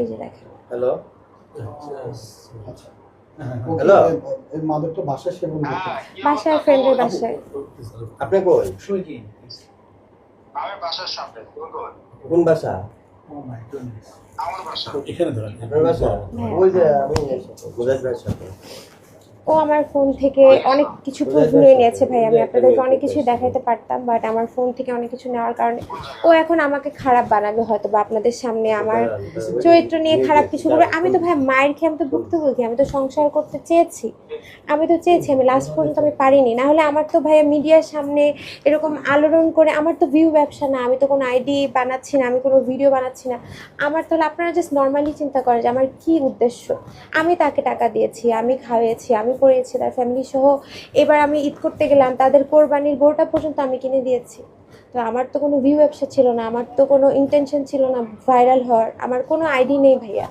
এই যে দেখেন। হ্যালো আচ্ছা হ্যালো এই মাদকটা বাসায় সেবন করতে বাসায়, ফ্রেন্ডের বাসায়। আপনি কই? আমার বাসার সামনে কোন বাসা? আমার বাসা এখানে ধরেন আপনার বাসা? হ্যাঁ। ওই যে আমি মুজাহিদ ভাইয়ের সাথে। ও আমার ফোন থেকে অনেক কিছু প্রুফ নিয়ে নিয়েছে ভাই। আমি আপনাদেরকে অনেক কিছু দেখাতে পারতাম, বাট আমার ফোন থেকে অনেক কিছু নেওয়ার কারণে ও এখন আমাকে খারাপ বানাবে হয়তো, বা আপনাদের সামনে আমার চরিত্র নিয়ে খারাপ কিছু করবে। আমি তো ভাই মায়ের খেয়ে আমি তো ভুক্তভোগী, আমি তো সংসার করতে চেয়েছি, আমি লাস্ট পর্যন্ত আমি পারিনি। না হলে আমার তো ভাইয়া মিডিয়ার সামনে এরকম আলোড়ন করে, আমার তো ভিউ ব্যবসা না, আমি তো কোনো আইডি বানাচ্ছি না, আমি কোনো ভিডিও বানাচ্ছি না আমার। তাহলে আপনারা জাস্ট নর্মালি চিন্তা করেন যে আমার কী উদ্দেশ্য। আমি তাকে টাকা দিয়েছি, আমি খাওয়াইছি, আমি পড়িয়েছি তার ফ্যামিলি সহ। এবার আমি ঈদ করতে গেলাম, তাদের কোরবানির বোরটা পর্যন্ত আমি কিনে দিয়েছি। তো আমার তো কোনো ভিউ ব্যবসা ছিল না, আমার তো কোনো ইন্টেনশন ছিল না ভাইরাল হওয়ার, আমার কোনো আইডি নেই ভাইয়া।